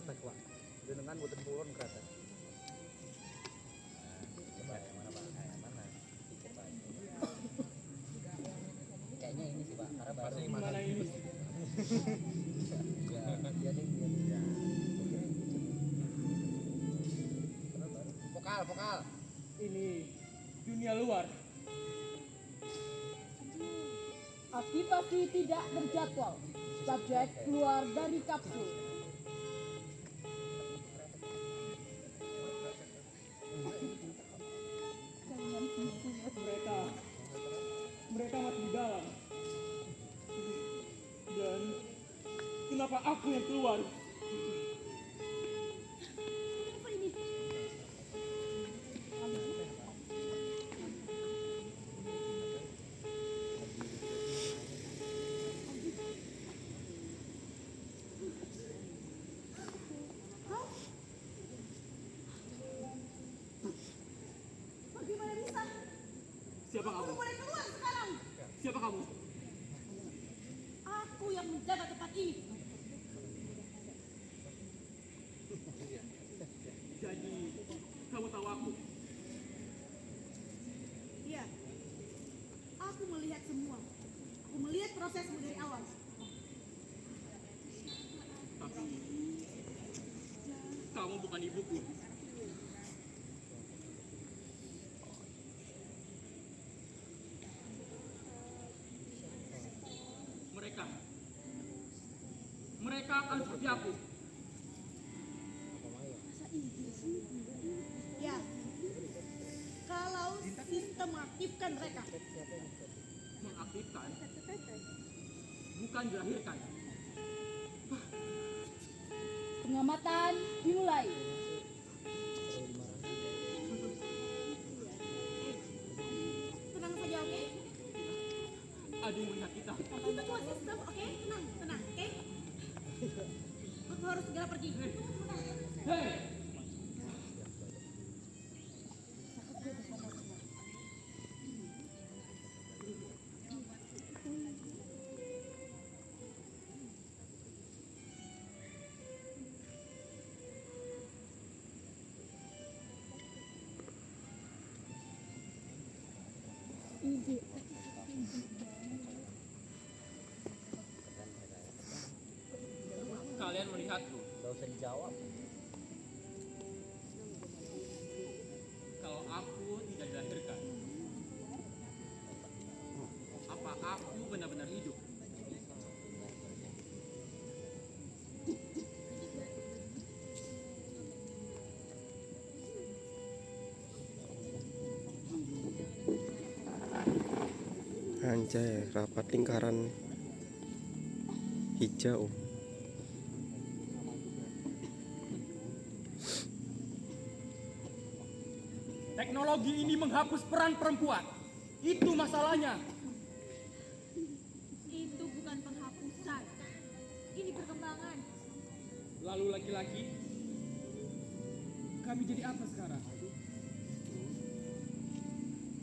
kereta Pak. Dengan boten purun kereta. Coba yang mana Pak? Yang mana? Pikir Pak. Kayaknya ini sih Pak, karena baru Mana ini? ya, dia nih. Vokal. Ini dunia luar. Aktivasi tidak berjadwal. Subjek keluar dari kapsul. Mereka masih di dalam. Dan kenapa aku yang keluar? Apa ini? Bagaimana bisa? Siapa kamu? Aku boleh keluar sekarang. Siapa kamu? Aku yang menjaga tempat ini. Jadi kamu tahu aku? Iya. Aku melihat semua. Aku melihat prosesmu dari awal. Tapi kamu bukan ibuku. Mereka akan seperti aku. Ya. Kalau sistem mengaktifkan mereka. Mengaktifkan, bukan dilahirkan. Pengamatan dimulai. Tenang saja, oke? Ada yang melihat kita. Itu tuh sistem, oke? Tenang, oke? Aku harus segera pergi. Hei! Kalian melihatku. Gak usah dijawab. Kalau aku tidak dilahirkan, apa aku benar-benar hidup? Anjay, rapat lingkaran hijau. Teknologi ini menghapus peran perempuan. Itu masalahnya. Itu bukan penghapusan. Ini perkembangan. Lalu laki-laki, kami jadi apa sekarang?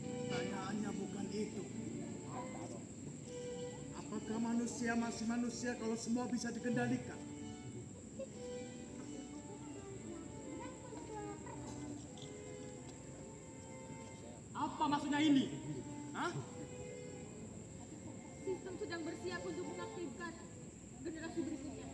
Pertanyaannya bukan itu. Apakah manusia masih manusia kalau semua bisa dikendalikan? Apa maksudnya ini? Hah? Sistem sedang bersiap untuk mengaktifkan generasi berikutnya.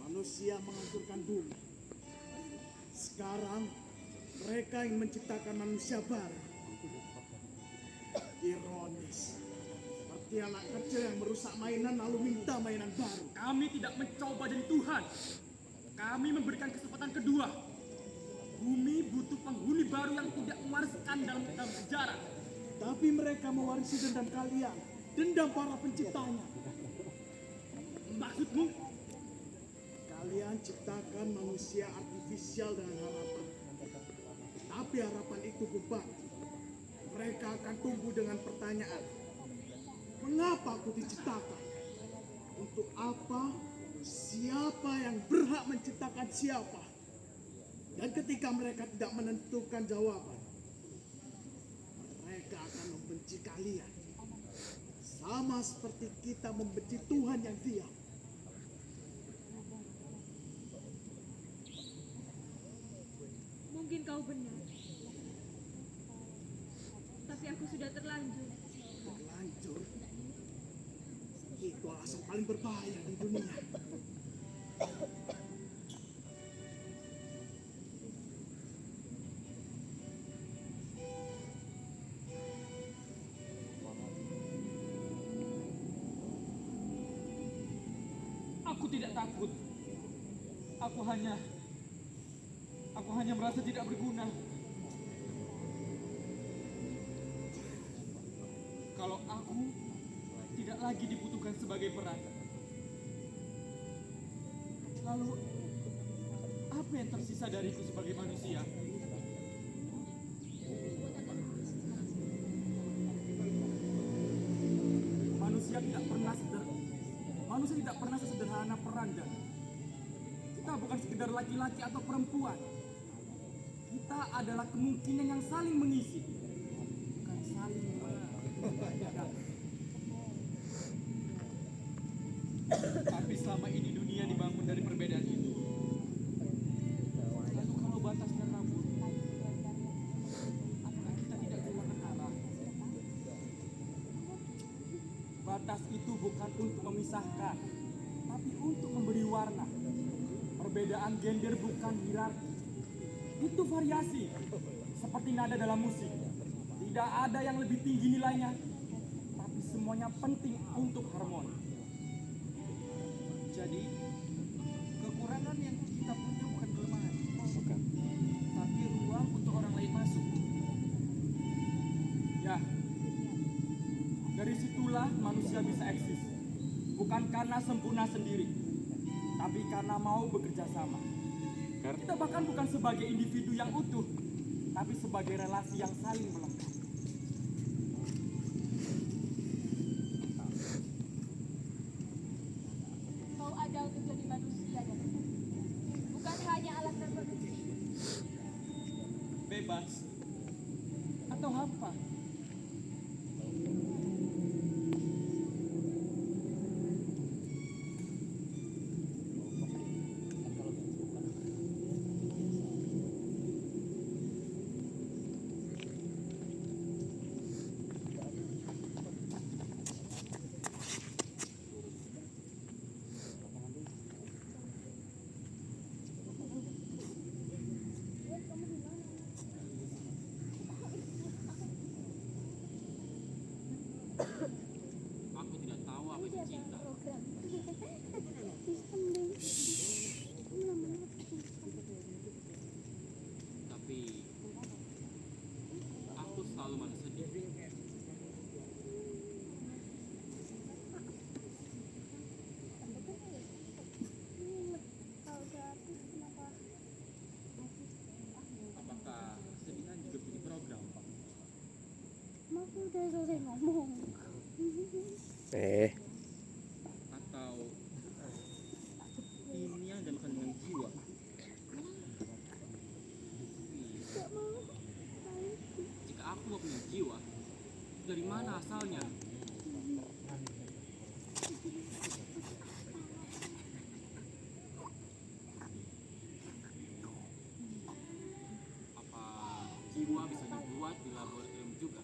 Manusia menghancurkan bumi. Sekarang mereka yang menciptakan manusia baru. Ironis. Seperti anak kecil yang merusak mainan lalu minta mainan baru. Kami tidak mencoba jadi Tuhan. Kami memberikan kesempatan kedua. Bumi butuh penghuni baru yang tidak mewariskan dalam sejarah. Tapi mereka mewarisi dendam kalian. Dendam para penciptanya. Maksudmu? Kalian ciptakan manusia artifisial dengan harapan. Tapi harapan itu beban. Mereka akan tumbuh dengan pertanyaan. Mengapa aku diciptakan? Untuk apa? Siapa yang berhak menciptakan siapa? Dan ketika mereka tidak menentukan jawaban, mereka akan membenci kalian. Sama seperti kita membenci Tuhan yang diam. Mungkin kau benar. Tapi aku sudah terlanjur. Terlanjur. Itu alasan paling berbahaya di dunia. Aku tidak takut. Aku hanya merasa tidak berguna. Kalau aku tidak lagi dibutuhkan sebagai peran, lalu apa yang tersisa dariku sebagai manusia? Manusia tidak pernah sesederhana Peranda. Kita bukan sekedar laki-laki atau perempuan. Kita adalah kemungkinan yang saling mengisi, bukan saling menggantikan. Tapi selama ini dunia dibangun dari perbedaan itu. Lalu kalau batasnya kabur, apakah kita tidak kehilangan arah? Batas itu bukan untuk memisahkan, tapi untuk memberi warna. Perbedaan gender bukan hierarki, itu variasi. Seperti nada dalam musik, tidak ada yang lebih tinggi nilainya, tapi semuanya penting untuk harmoni. Jadi, kekurangan yang kita punya bukan kelemahan, tapi ruang untuk orang lain masuk. Ya, dari situlah manusia bisa eksis. Bukan karena sempurna sendiri, tapi karena mau bekerja sama. Kita bahkan bukan sebagai individu yang utuh, tapi sebagai relasi yang saling melengkapi. Kau ada untuk jadi manusia dan bukan hanya alat reproduksi. Bebas atau hampa. Aku tidak tahu apa itu cinta. Tapi aku selalu merasa sedih. Apakah kesedihan juga menjadi program, Pak? Aku udah selesai ngomong. Atau ini yang dinamakan dengan jiwa? Jika aku mau punya jiwa, dari mana asalnya? Apa jiwa bisa dibuat di laboratorium juga?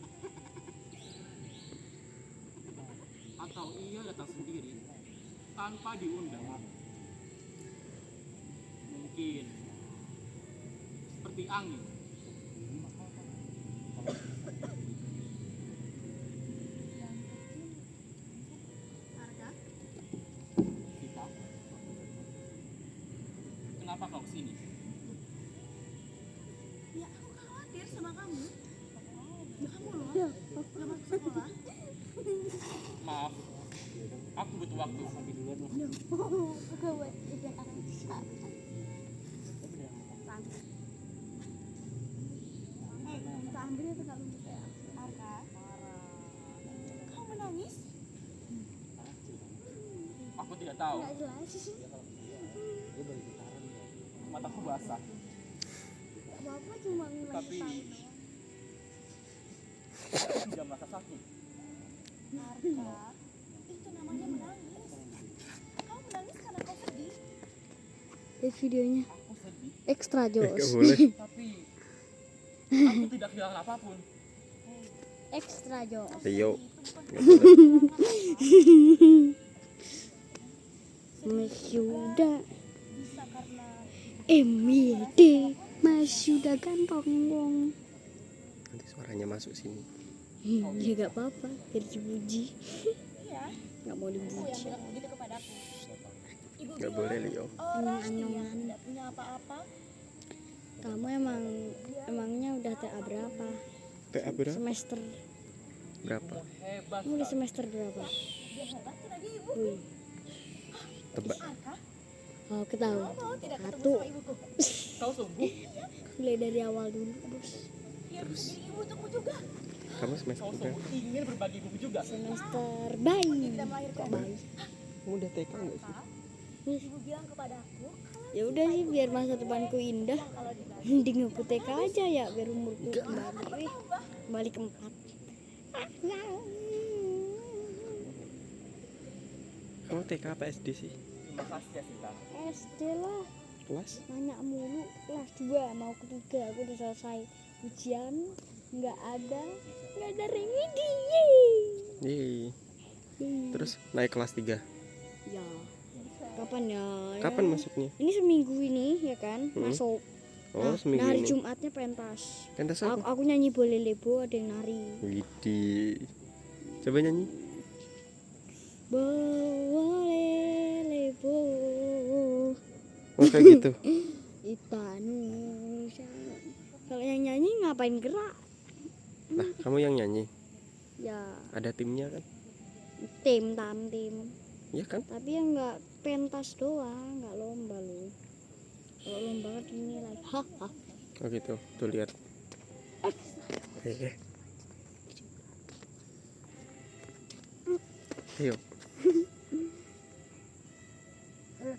Atau ia datang sendiri tanpa diundang? Mungkin seperti angin. Arga, Sita, kenapa kau kesini? ya aku khawatir sama kamu. Kamu loh, gak masuk sekolah. Maaf, aku butuh waktu. Aku buat ujian akan kita ambil atau nggak bisa ya? Arga, kamu menangis? Aku tidak tahu. Nggak jelas. Mataku basah. Bapak cuma ngulangin Tapi tahun doang. Itu namanya menangis. Kau menangis karena kau sedih. Lihat videonya. Aku sedih, Ekstra Gak jos. boleh. tapi aku tidak kehilangan apapun. Ekstra jos. Rio. Gak boleh. Mas Yuda. Bisa karena MYD. Mas Yuda ganteng wong. Nanti suaranya masuk sini. Ya gak apa-apa, biar dipuji. iya, Gak mau ibu yang dipuji. bilang begitu kepadaku. Ibu Gak boleh Leo. orang yang tidak punya apa-apa. Kamu emangnya udah TA berapa? TA berapa? Semester. Berapa? Hebat. Kamu di semester berapa? Dia hebat tidak dia ibu. Wih. Tebak. Angka, Oh, ketahu. kau tidak ketemu Satu. sama ibuku. Kau sungguh? Mulai dari awal dulu, Bos. Dia bisa jadi ibu untukmu juga. Kamu semester Kau berapa? sungguh ingin berbagi buku juga? Semester bayi. Tidak melahirkan. Bayi. Kamu udah TK nggak sih? Ibu bilang kepadaku, Ya udah sih, biar masa depanku indah. kalau dibagi Mending aku TK aja ya, biar umurku kembali ke 4. Kamu TK apa SD sih? Terima kasih ya Sinta. SD lah, Kelas? nanya mulu. Kelas 2 mau ke 3 aku udah selesai ujian. Nggak ada remedi. Yeay. Terus naik kelas 3. Ya, kapan ya? Kapan masuknya? Ini seminggu ini ya kan, masuk. Oh, seminggu Nah, hari ini. Jumatnya pentas. Pentas Aku, apa? aku nyanyi boleh lebo, ada yang nari. Widih. Coba nyanyi. Boleh lebo. Oh, kayak gitu. Itanusya. Kalau yang nyanyi ngapain gerak? Lah, kamu yang nyanyi. Ya Ada timnya kan? tim. Iya kan? Tapi yang nggak pentas doang, nggak lomba loh. Kalau lomba kan ini lagi. Haha. Oh gitu. Tuh lihat. Ayo.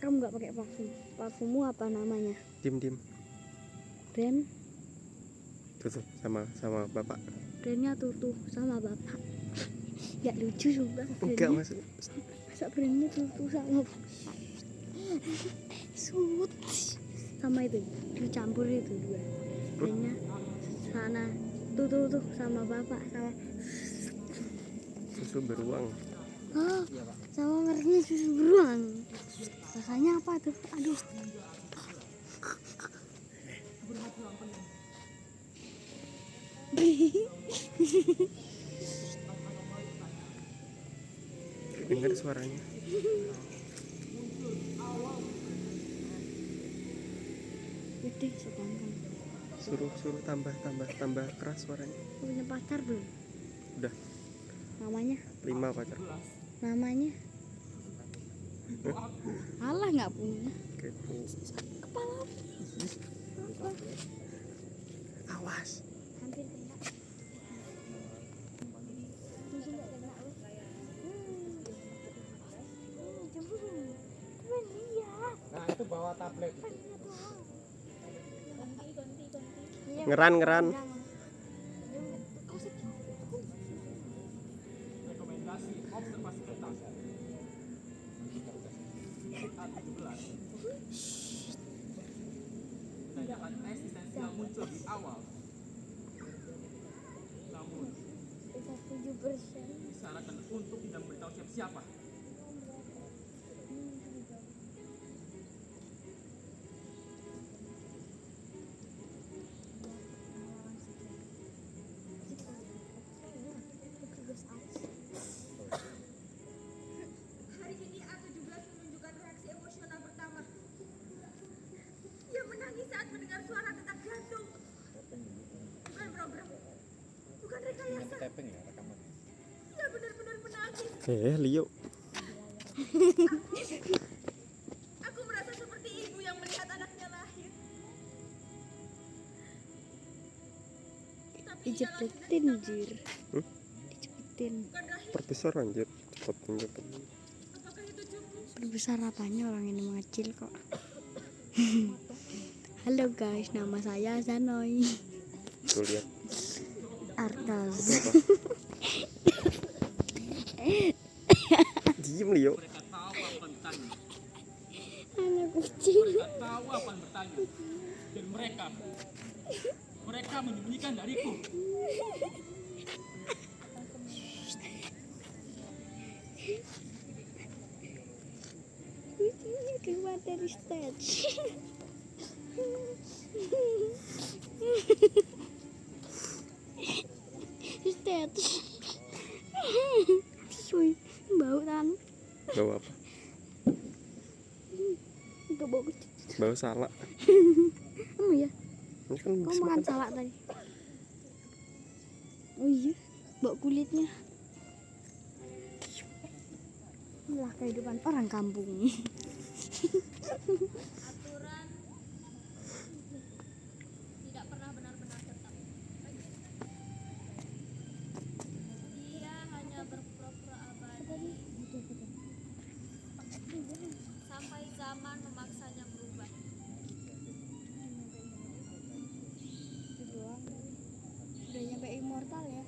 Kamu nggak pakai parfum? Parfummu apa namanya? Dim. Brand? Tuh sama bapak. Brandnya tutup sama bapak. Nggak lucu juga. Enggak brandnya. masuk. Masa brandnya tutup sama bapak? Sut. Sama itu dicampur itu dua. Brandnya sana tutup sama bapak sama. Susu beruang. Oh, sama mereknya susu beruang. Rasanya apa tuh? Aduh. Dengar suaranya. Gede sedangkan. Suruh tambah keras suaranya. Punya pacar belum? Udah Namanya? 5 pacar. Namanya? Alah nggak punya. Kepo. Kepala. Apa? Awas. Hampir kena. Masih nggak kena loh. Keren lihat. Nah, itu bawa tablet. Ngeran. Rekomendasi observasi pentas. Menanyakan eksistensial muncul di awal. Namun 7%. disarankan untuk tidak memberitahu siapa-siapa. Hari ini aku juga menunjukkan reaksi emosional pertama. Ia menangis saat mendengar suara detak jantung. Bukan program, bukan rekayasa. Tapping ya rekaman. Ia benar-benar menangis. Leo. Aku merasa seperti ibu yang melihat anaknya lahir. Tapi ia lahir Dicepetin jir. Dicepetin. bukan rahim. Perbesar anjir. Cepet. Apakah itu cukup? Perbesar apanya, orang ini mengecil kok. Halo guys, nama saya Zanoy Tuh lihat. Artas. Itu apa? Diem Leo. Mereka tahu apa yang bertanya. Anak kucing. Mereka tahu apa yang bertanya. Dan mereka menyembunyikan dariku. Kucingnya keluar dari stage. Stage. Wih, bau kan? Bau apa? Enggak bau kucing. Bau salak. Emang ya? Ini kan Kau bisa makan makan. salak tadi? Oh iya, bau kulitnya. Inilah kehidupan orang kampung. Aturan tidak pernah benar-benar tetap. Dia hanya berpura-pura abadi sampai zaman memaksanya berubah. Udah nyampe immortal ya?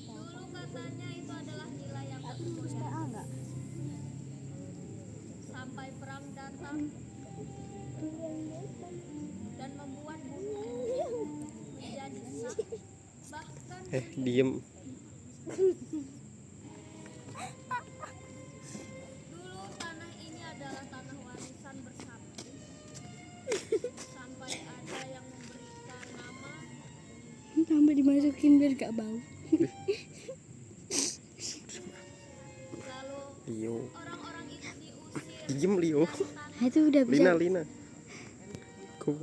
Dulu katanya itu adalah nilai yang tak Terus tergoda. PA enggak? Sampai perang datang dan membuat bumi menjadi sak. Bahkan Diem. dulu tanah ini adalah tanah warisan bersama. Sampai ada yang memberikan nama Sampai dimasukin biar gak bau. lalu Leo. orang-orang itu diusir Diem Leo. dari tanah. Nah, itu udah bisa. Lina. Kau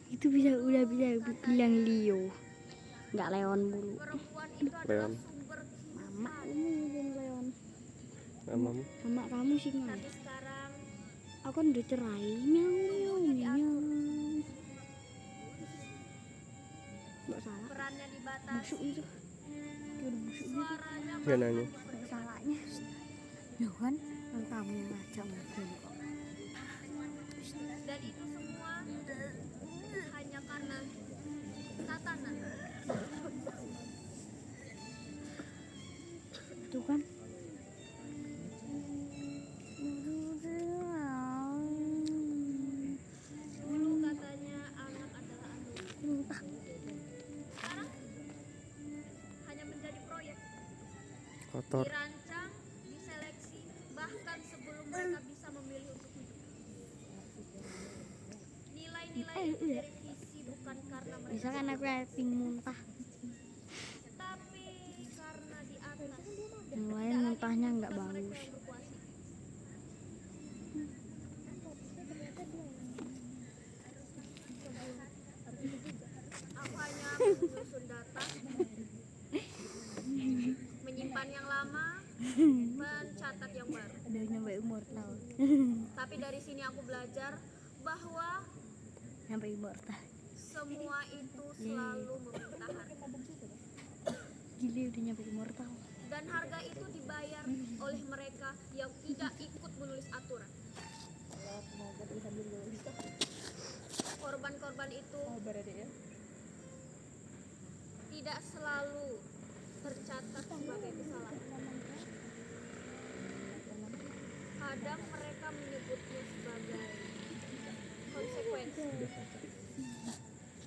Itu udah bisa bilang Leo. Enggak Leon mulu. Perempuan itu adalah Leon. sumber Mama kehidupan. kamu mungkin Leon. mamamu. Mama kamu sih nggak? Tapi sekarang Aku kan udah cerai. Miau miau miau. Nggak salah. perannya Busuk dibatasi, itu. Kayak udah busuk gitu. suaranya Nggak nanya. Nggak salahnya. Ya kan? Kan kamu yang ngajak mungkin kok. dan itu semua hanya karena tatanan. Tuh kan. Dulu katanya anak adalah anugerah. Sekarang hanya menjadi proyek. Kotor. Dirancang, diseleksi, bahkan sebelum mereka bisa memilih untuk hidup. Nilai-nilai itu direvisi bukan karena mereka, Misalkan aku acting muntah. tapi karena di atas. Yang lain muntahnya nggak Bukan mereka bagus. yang berkuasa. Aku hanya menyusun data, menyimpan yang lama, mencatat yang baru. Udah nyampe immortal. Tapi dari sini aku belajar bahwa Nyampe immortal. semua itu selalu meminta harga. Gila udah nyampe immortal. Dan harga itu dibayar oleh mereka yang tidak ikut menulis aturan. Korban-korban itu tidak selalu tercatat sebagai kesalahan. Kadang mereka menyebutnya sebagai konsekuensi,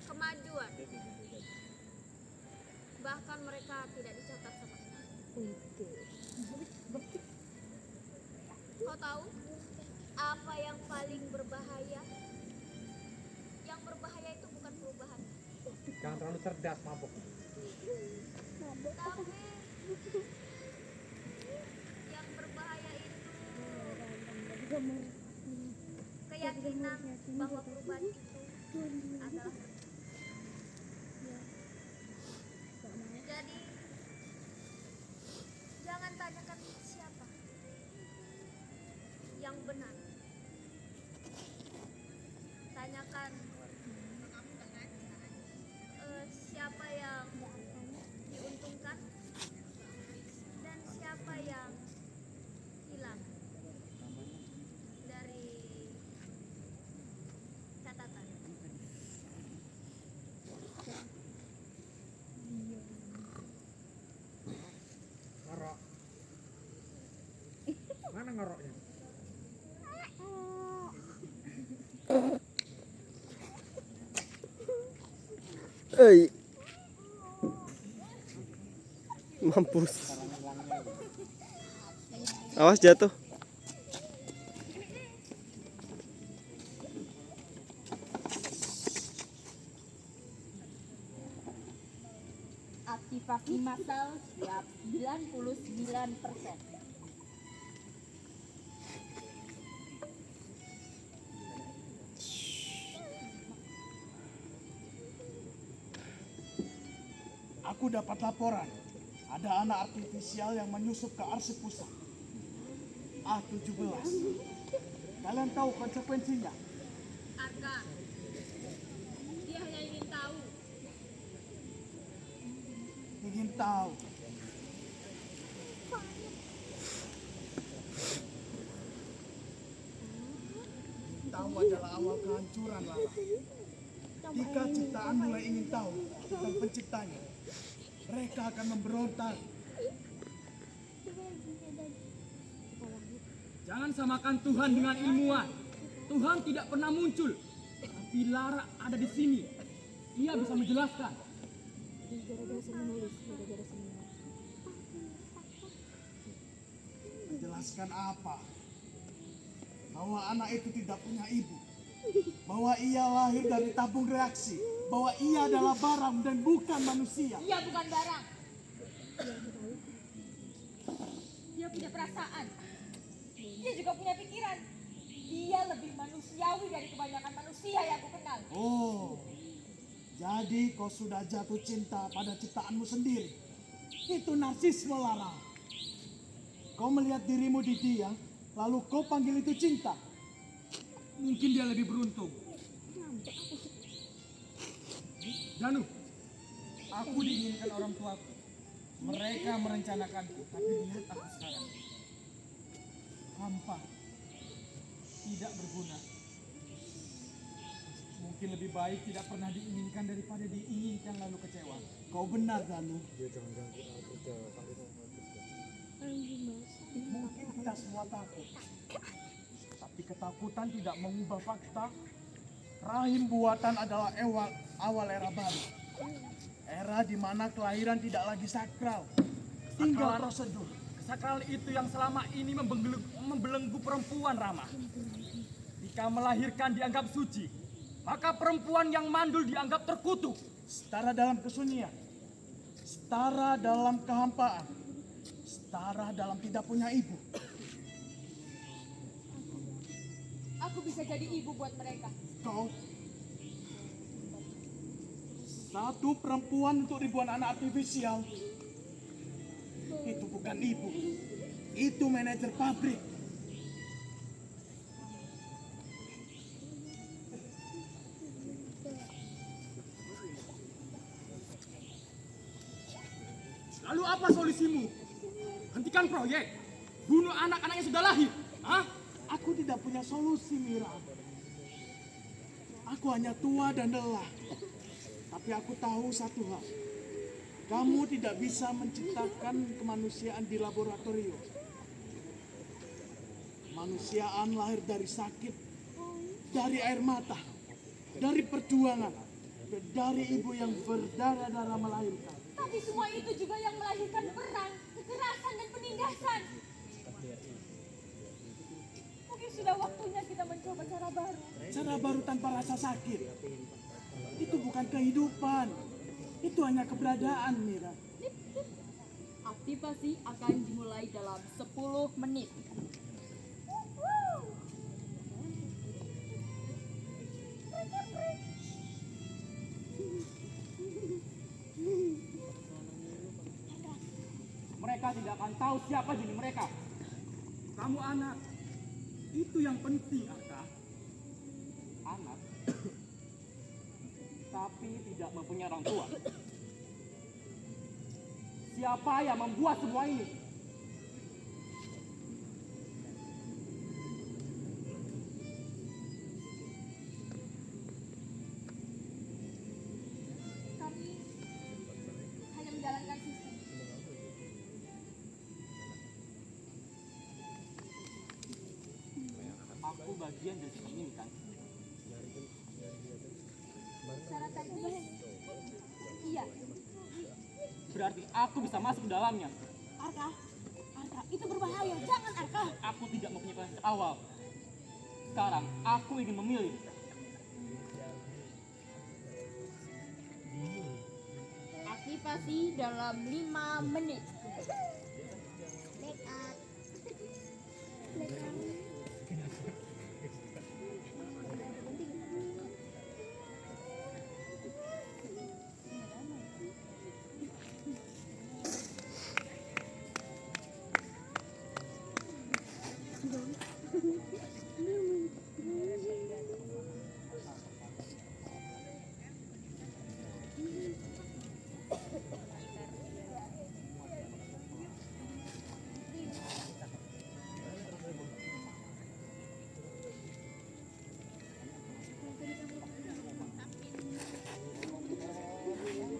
kemajuan. Bahkan mereka tidak dicatat sama sekali. Kau tahu apa yang paling berbahaya? Yang berbahaya itu bukan perubahan, Jangan terlalu cerdas, mabok. tapi yang berbahaya itu keyakinan bahwa perubahan itu adalah. Jadi jangan tanyakan siapa yang benar, tanyakan siapa yang diuntungkan dan siapa yang hilang dari catatan. Mana ngoroknya? Ei. Mampus. Awas jatuh. Aktivasi massal siap 99%. Aku dapat laporan. Ada anak artifisial yang menyusup ke arsip pusat. A17. Kalian tahu konsekuensinya? Arka, dia hanya ingin tahu. Ingin tahu. Tahu adalah awal kehancuran, Lara. Jika ciptaan mulai ingin tahu tentang penciptanya, mereka akan memberontak. Jangan samakan Tuhan dengan ilmuwan. Tuhan tidak pernah muncul. Tapi Lara ada di sini. Ia bisa menjelaskan. Menjelaskan apa? Bahwa anak itu tidak punya ibu. Bahwa ia lahir dari tabung reaksi. Bahwa ia adalah barang dan bukan manusia. Dia bukan barang. Dia punya perasaan. Dia juga punya pikiran. Dia lebih manusiawi dari kebanyakan manusia yang aku kenal. Oh, jadi kau sudah jatuh cinta pada ciptaanmu sendiri. Itu narsisme, Lara. Kau melihat dirimu di dia, lalu kau panggil itu cinta. Mungkin dia lebih beruntung. Danu, aku diinginkan orang tuaku. Mereka merencanakanku, tapi lihat aku sekarang. Hampa. Tidak berguna. Mungkin lebih baik tidak pernah diinginkan daripada diinginkan lalu kecewa. Kau benar, Danu. Dia jangan ganggu aku, Mungkin kita semua takut. Tapi ketakutan tidak mengubah fakta. Rahim buatan adalah awal era baru. Era di mana kelahiran tidak lagi sakral. Tinggal prosedur. Kesakralan itu yang selama ini membelenggu perempuan, Rama. Jika melahirkan dianggap suci, maka perempuan yang mandul dianggap terkutuk. Setara dalam kesunyian. Setara dalam kehampaan. Setara dalam tidak punya ibu. Aku bisa jadi ibu buat mereka. Kau satu perempuan untuk ribuan anak artifisial. Itu bukan ibu. Itu manajer pabrik. Lalu apa solusimu? Hentikan proyek? Bunuh anak-anak yang sudah lahir? Hah? Aku tidak punya solusi, Mira. Aku hanya tua dan lelah. Tapi aku tahu satu hal. Kamu tidak bisa menciptakan kemanusiaan di laboratorium. Kemanusiaan lahir dari sakit, dari air mata, dari perjuangan, dan dari ibu yang berdarah-darah melahirkan. Tapi semua itu juga yang melahirkan perang, kekerasan, dan penindasan. Mungkin sudah waktunya kita mencoba cara baru. Cara baru tanpa rasa sakit. Itu bukan kehidupan. Itu hanya keberadaan, Mira. Aktivasi akan dimulai dalam 10 menit. Mereka tidak akan tahu siapa diri mereka. Kamu anak. Itu yang penting, Arka. Anak. Tapi tidak mempunyai orang tua. Siapa yang membuat semua ini? Kami hanya menjalankan sistem. bagian dari sistem ini kan? Secara teknis, iya. Berarti aku bisa masuk ke dalamnya. Arka, itu berbahaya. Jangan, Arka. Aku tidak mempunyai pilihan sejak awal. Sekarang aku ingin memilih. Aktivasi dalam 5 menit. Make up. Make up.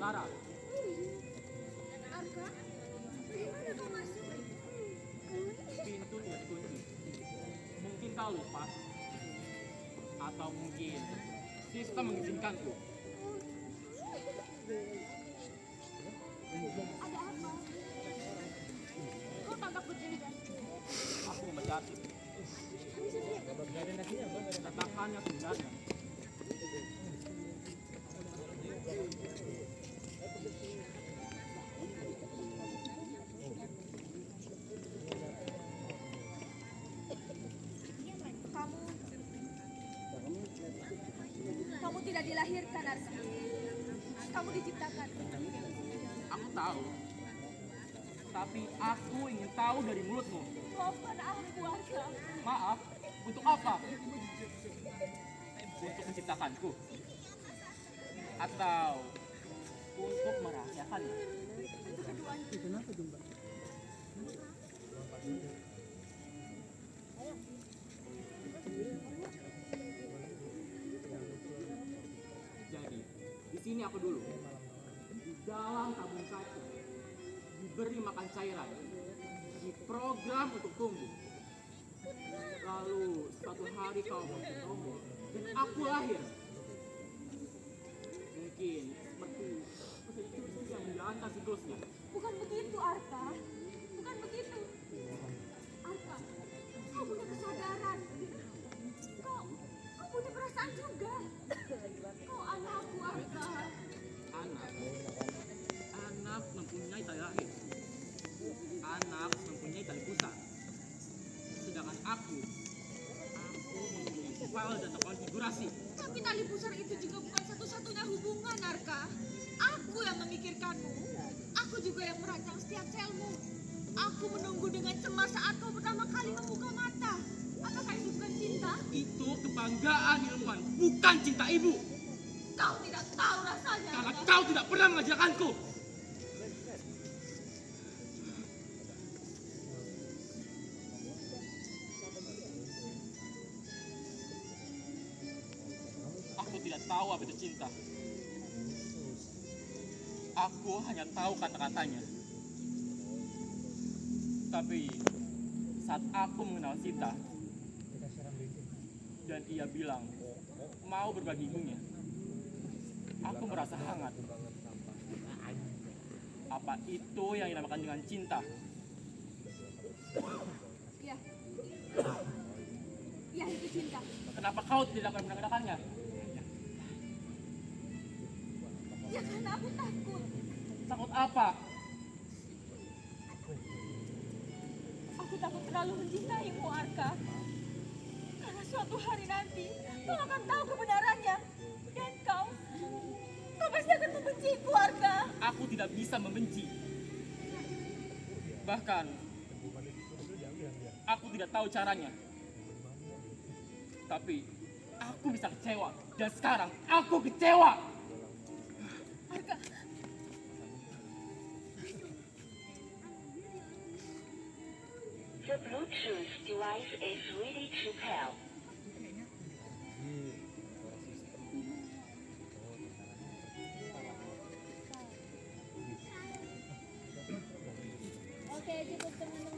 Lara, Arka, bagaimana kau masuk? pintu tidak dikunci. Mungkin kau lupa. Atau mungkin sistem mengizinkanku. Ada apa? Kau tampak bercuriga. Aku membaca hati. Katakan yang sebenarnya. Kamu tidak dilahirkan, Arka. Kamu diciptakan. Aku tahu. Tapi aku ingin tahu dari mulutmu. Maafkan aku, Arka. Maaf, untuk apa? Untuk menciptakanku? Atau untuk merahasiakannya? Itu keduanya. Jadi, di sini aku dulu. Di dalam tabung kaca, diberi makan cairan, diprogram untuk tumbuh. Lalu suatu hari kau bertumbuh dan aku lahir. Mungkin seperti pencuri yang menjalankan siklusnya. Bukan begitu, Arka. Bukan begitu. Arka, kau punya kesadaran. Kau punya perasaan juga. Kau anakku, Arka. Anak mempunyai tali lahir. Anak mempunyai tali pusat. Sedangkan aku mempunyai file dan konfigurasi. Tapi tali pusar itu juga bukan satu-satunya hubungan, Arka. Aku yang memikirkanmu. Aku juga yang merancang setiap selmu. Aku menunggu dengan cemas saat kau pertama kali membuka mata. Apakah itu bukan cinta? Itu kebanggaan ilmuwan, bukan cinta ibu. Kau tidak tahu rasanya. Karena kau tidak pernah mengajarkanku. Aku tidak tahu apa itu cinta. Aku hanya tahu kata-katanya. Tapi saat aku mengenal Sita dan ia bilang mau berbagi ilmunya, aku merasa hangat. Apa itu yang dinamakan dengan cinta? Iya. Iya, itu cinta. Kenapa kau tidak pernah mengatakannya? Ya karena aku takut. Takut apa? Aku takut terlalu mencintaimu, Arka. Karena suatu hari nanti kau akan tahu kebenarannya. Dan kau pasti akan membenciku, Arka. Aku tidak bisa membenci. Bahkan, aku tidak tahu caranya. Tapi, aku bisa kecewa. Dan sekarang, aku kecewa. Arka, The Bluetooth device is ready to pair. Oke, cukup teman-teman.